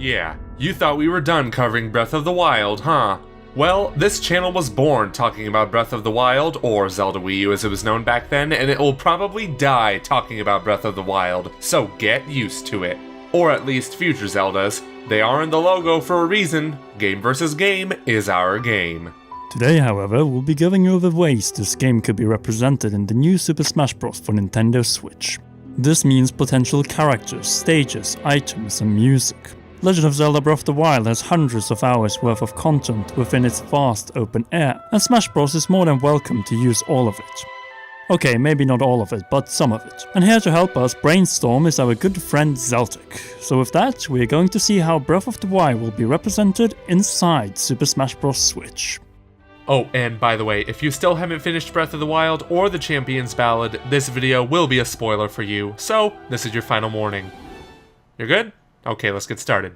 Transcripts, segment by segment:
Yeah, you thought we were done covering Breath of the Wild, huh? Well, this channel was born talking about Breath of the Wild, or Zelda Wii U as it was known back then, and it will probably die talking about Breath of the Wild, so get used to it. Or at least future Zeldas. They are in the logo for a reason. Game versus game is our game. Today, however, we'll be going over ways this game could be represented in the new Super Smash Bros. For Nintendo Switch. This means potential characters, stages, items, and music. Legend of Zelda Breath of the Wild has hundreds of hours worth of content within its vast open air, and Smash Bros is more than welcome to use all of it. Okay, maybe not all of it, but some of it. And here to help us brainstorm is our good friend Zeltik. So with that, we're going to see how Breath of the Wild will be represented inside Super Smash Bros. Switch. Oh, and by the way, if you still haven't finished Breath of the Wild or the Champion's Ballad, this video will be a spoiler for you, so this is your final warning. You're good? Okay, let's get started.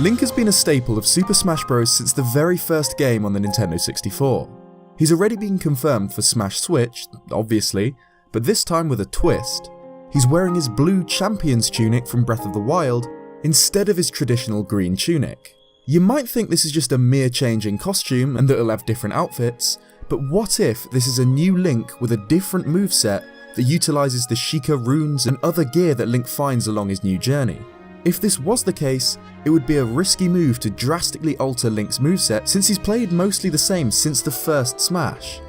Link has been a staple of Super Smash Bros. Since the very first game on the Nintendo 64. He's already been confirmed for Smash Switch, obviously, but this time with a twist. He's wearing his blue Champion's tunic from Breath of the Wild instead of his traditional green tunic. You might think this is just a mere change in costume and that he'll have different outfits, but what if this is a new Link with a different moveset that utilises the Sheikah runes and other gear that Link finds along his new journey? If this was the case, it would be a risky move to drastically alter Link's moveset since he's played mostly the same since the first Smash.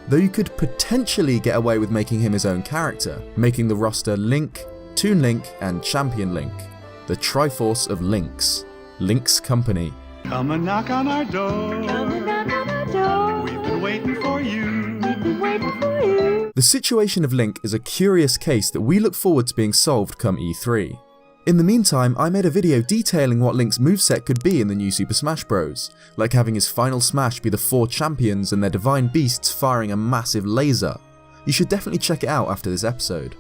Though you could potentially get away with making him his own character, making the roster Link, Toon Link, and Champion Link. The Triforce of Links. Link's Company. Come and knock on our door. Come and knock on our door. We've been waiting for you. We've been waiting for you. The situation of Link is a curious case that we look forward to being solved come E3. In the meantime, I made a video detailing what Link's moveset could be in the new Super Smash Bros, like having his final smash be the 4 champions and their divine beasts firing a massive laser. You should definitely check it out after this episode.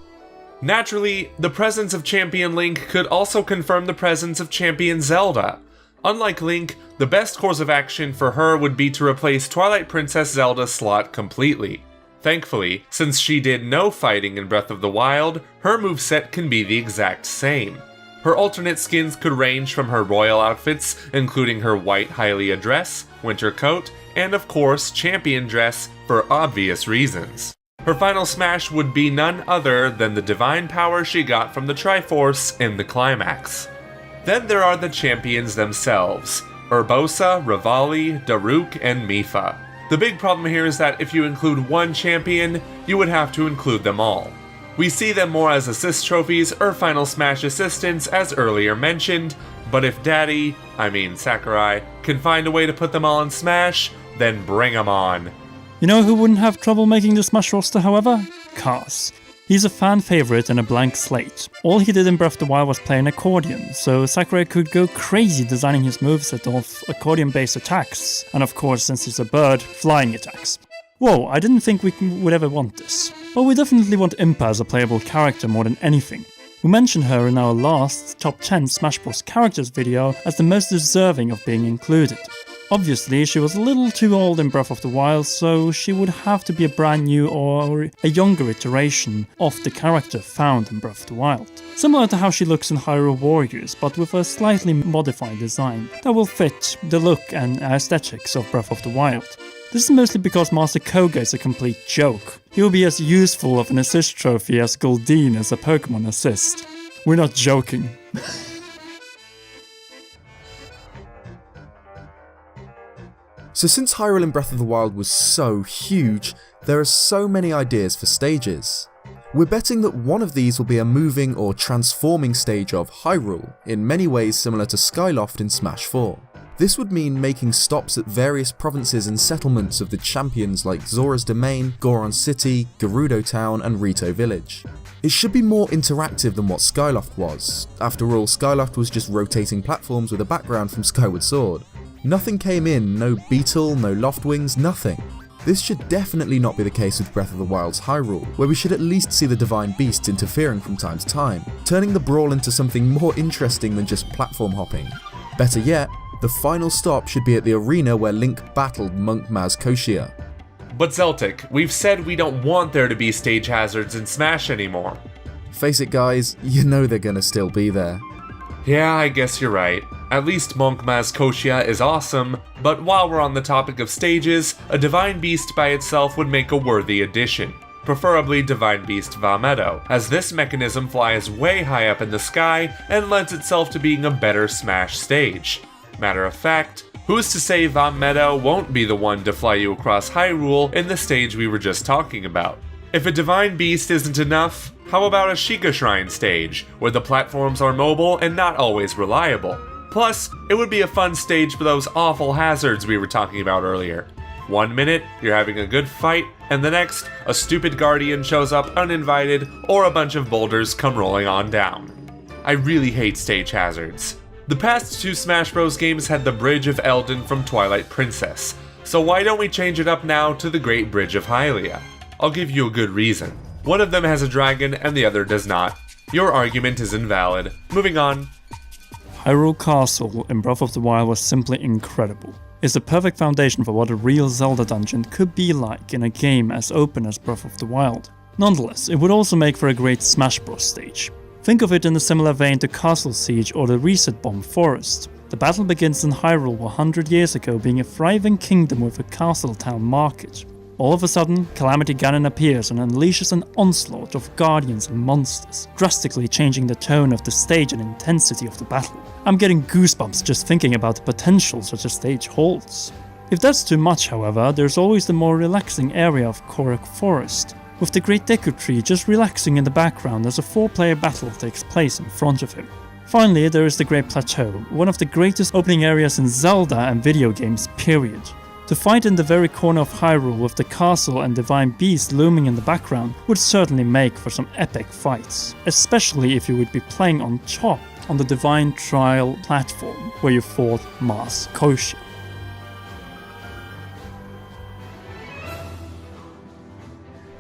Naturally, the presence of Champion Link could also confirm the presence of Champion Zelda. Unlike Link, the best course of action for her would be to replace Twilight Princess Zelda's slot completely. Thankfully, since she did no fighting in Breath of the Wild, her moveset can be the exact same. Her alternate skins could range from her royal outfits, including her white Hylia dress, winter coat, and of course champion dress for obvious reasons. Her final smash would be none other than the divine power she got from the Triforce in the climax. Then there are the champions themselves, Urbosa, Revali, Daruk, and Mipha. The big problem here is that if you include one champion, you would have to include them all. We see them more as assist trophies or final smash assistants as earlier mentioned, but if Sakurai, can find a way to put them all in Smash, then bring them on. You know who wouldn't have trouble making the Smash roster, however? Kaz. He's a fan favorite and a blank slate. All he did in Breath of the Wild was play an accordion, so Sakurai could go crazy designing his moveset of accordion-based attacks, and of course, since he's a bird, flying attacks. Whoa, I didn't think we would ever want this. But we definitely want Impa as a playable character more than anything. We mentioned her in our last Top 10 Smash Bros. Characters video as the most deserving of being included. Obviously, she was a little too old in Breath of the Wild, so she would have to be a brand new or a younger iteration of the character found in Breath of the Wild. Similar to how she looks in Hyrule Warriors, but with a slightly modified design that will fit the look and aesthetics of Breath of the Wild. This is mostly because Master Koga is a complete joke. He will be as useful of an assist trophy as Goldeen as a Pokemon assist. We're not joking. So since Hyrule in Breath of the Wild was so huge, there are so many ideas for stages. We're betting that one of these will be a moving or transforming stage of Hyrule, in many ways similar to Skyloft in Smash 4. This would mean making stops at various provinces and settlements of the champions like Zora's Domain, Goron City, Gerudo Town and Rito Village. It should be more interactive than what Skyloft was. After all, Skyloft was just rotating platforms with a background from Skyward Sword. Nothing came in, no beetle, no loftwings, nothing. This should definitely not be the case with Breath of the Wild's Hyrule, where we should at least see the divine beasts interfering from time to time, turning the brawl into something more interesting than just platform hopping. Better yet, the final stop should be at the arena where Link battled Monk Maz Koshia. But Zeltik, we've said we don't want there to be stage hazards in Smash anymore. Face it guys, you know they're gonna still be there. Yeah, I guess you're right. At least Monk Maz Koshia is awesome, but while we're on the topic of stages, a Divine Beast by itself would make a worthy addition. Preferably Divine Beast Va Meadow, as this mechanism flies way high up in the sky and lends itself to being a better Smash stage. Matter of fact, who's to say Va Meadow won't be the one to fly you across Hyrule in the stage we were just talking about? If a Divine Beast isn't enough, how about a Sheikah Shrine stage, where the platforms are mobile and not always reliable? Plus, it would be a fun stage for those awful hazards we were talking about earlier. 1 minute, you're having a good fight, and the next, a stupid guardian shows up uninvited, or a bunch of boulders come rolling on down. I really hate stage hazards. The past 2 Smash Bros. Games had the Bridge of Eldin from Twilight Princess, so why don't we change it up now to the Great Bridge of Hylia? I'll give you a good reason. One of them has a dragon and the other does not. Your argument is invalid. Moving on. Hyrule Castle in Breath of the Wild was simply incredible. It's the perfect foundation for what a real Zelda dungeon could be like in a game as open as Breath of the Wild. Nonetheless, it would also make for a great Smash Bros. Stage. Think of it in a similar vein to Castle Siege or the Reset Bomb Forest. The battle begins in Hyrule 100 years ago, being a thriving kingdom with a castle town market. All of a sudden, Calamity Ganon appears and unleashes an onslaught of guardians and monsters, drastically changing the tone of the stage and intensity of the battle. I'm getting goosebumps just thinking about the potential such a stage holds. If that's too much, however, there's always the more relaxing area of Korok Forest, with the Great Deku Tree just relaxing in the background as a 4-player battle takes place in front of him. Finally, there is the Great Plateau, one of the greatest opening areas in Zelda and video games, period. To fight in the very corner of Hyrule with the castle and Divine Beast looming in the background would certainly make for some epic fights, especially if you would be playing on top on the Divine Trial platform where you fought Maz Koshia.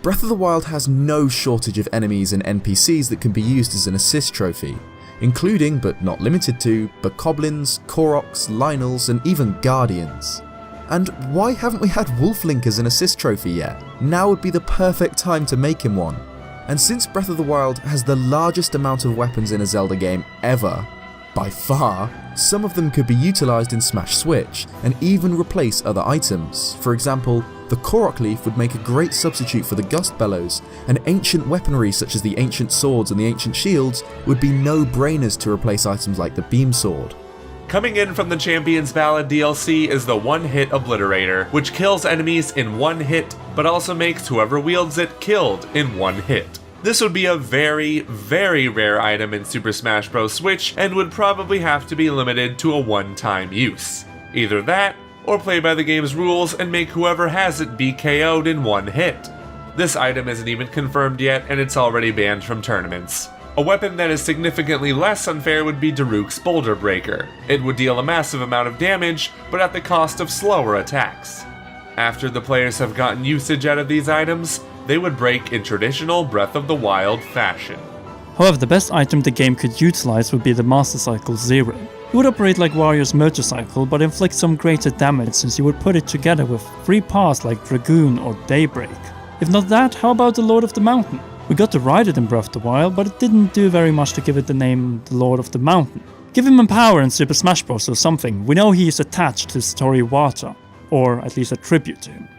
Breath of the Wild has no shortage of enemies and NPCs that can be used as an assist trophy, including, but not limited to, Bokoblins, Koroks, Lynels, and even Guardians. And why haven't we had Wolf Link as an assist trophy yet? Now would be the perfect time to make him one. And since Breath of the Wild has the largest amount of weapons in a Zelda game ever, by far, some of them could be utilised in Smash Switch and even replace other items. For example, the Korok Leaf would make a great substitute for the Gust Bellows, and ancient weaponry such as the ancient swords and the ancient shields would be no-brainers to replace items like the Beam Sword. Coming in from the Champion's Ballad DLC is the One-Hit Obliterator, which kills enemies in 1 hit, but also makes whoever wields it killed in 1 hit. This would be a very, very rare item in Super Smash Bros. Switch and would probably have to be limited to a one-time use. Either that, or play by the game's rules and make whoever has it be KO'd in 1 hit. This item isn't even confirmed yet and it's already banned from tournaments. A weapon that is significantly less unfair would be Daruk's Boulder Breaker. It would deal a massive amount of damage, but at the cost of slower attacks. After the players have gotten usage out of these items, they would break in traditional Breath of the Wild fashion. However, the best item the game could utilize would be the Master Cycle Zero. It would operate like Wario's motorcycle, but inflict some greater damage since you would put it together with 3 paths like Dragoon or Daybreak. If not that, how about the Lord of the Mountain? We got to ride it in Breath of the Wild, but it didn't do very much to give it the name the Lord of the Mountain. Give him a power in Super Smash Bros. Or something. We know he is attached to Satori Iwata, or at least a tribute to him.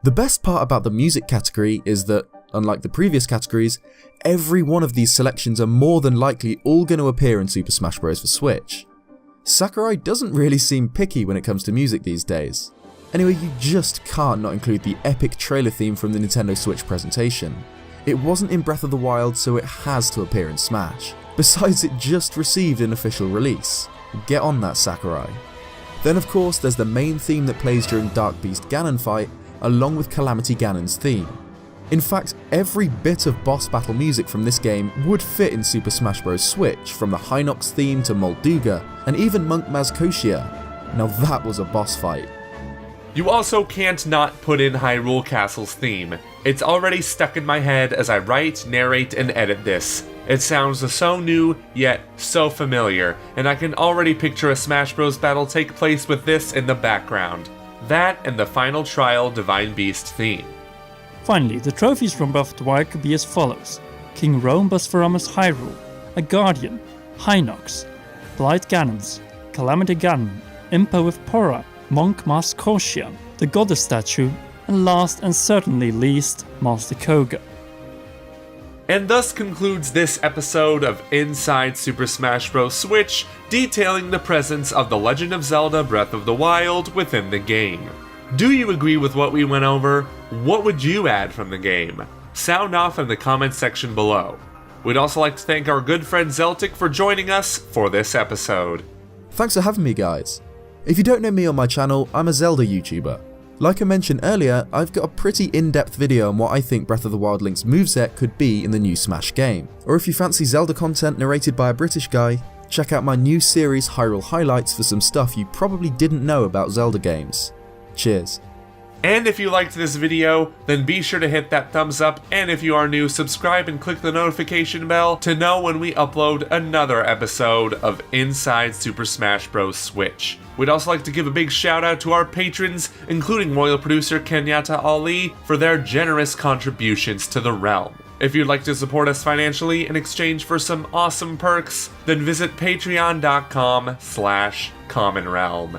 The best part about the music category is that, unlike the previous categories, every one of these selections are more than likely all going to appear in Super Smash Bros. For Switch. Sakurai doesn't really seem picky when it comes to music these days. Anyway, you just can't not include the epic trailer theme from the Nintendo Switch presentation. It wasn't in Breath of the Wild, so it has to appear in Smash. Besides, it just received an official release. Get on that, Sakurai. Then of course there's the main theme that plays during Dark Beast Ganon fight, along with Calamity Ganon's theme. In fact, every bit of boss battle music from this game would fit in Super Smash Bros. Switch, from the Hinox theme to Molduga, and even Monk Mazkoshia. Now that was a boss fight. You also can't not put in Hyrule Castle's theme. It's already stuck in my head as I write, narrate, and edit this. It sounds so new, yet so familiar, and I can already picture a Smash Bros. Battle take place with this in the background. That and the Final Trial Divine Beast theme. Finally, the trophies from Breath of the Wild could be as follows: King Rhombus Veramus Hyrule, a Guardian, Hinox, Blight Ganons, Calamity Ganon, Impa with Pora, Monk Mask Koshia, the Goddess statue, and last and certainly least, Master Koga. And thus concludes this episode of Inside Super Smash Bros. Switch, detailing the presence of The Legend of Zelda Breath of the Wild within the game. Do you agree with what we went over? What would you add from the game? Sound off in the comments section below. We'd also like to thank our good friend Zeltik for joining us for this episode. Thanks for having me, guys. If you don't know me or my channel, I'm a Zelda YouTuber. Like I mentioned earlier, I've got a pretty in-depth video on what I think Breath of the Wild Link's moveset could be in the new Smash game. Or if you fancy Zelda content narrated by a British guy, check out my new series Hyrule Highlights for some stuff you probably didn't know about Zelda games. Cheers. And if you liked this video, then be sure to hit that thumbs up, and if you are new, subscribe and click the notification bell to know when we upload another episode of Inside Super Smash Bros. Switch. We'd also like to give a big shout out to our patrons, including royal producer Kenyatta Ali, for their generous contributions to the realm. If you'd like to support us financially in exchange for some awesome perks, then visit patreon.com/commonrealm.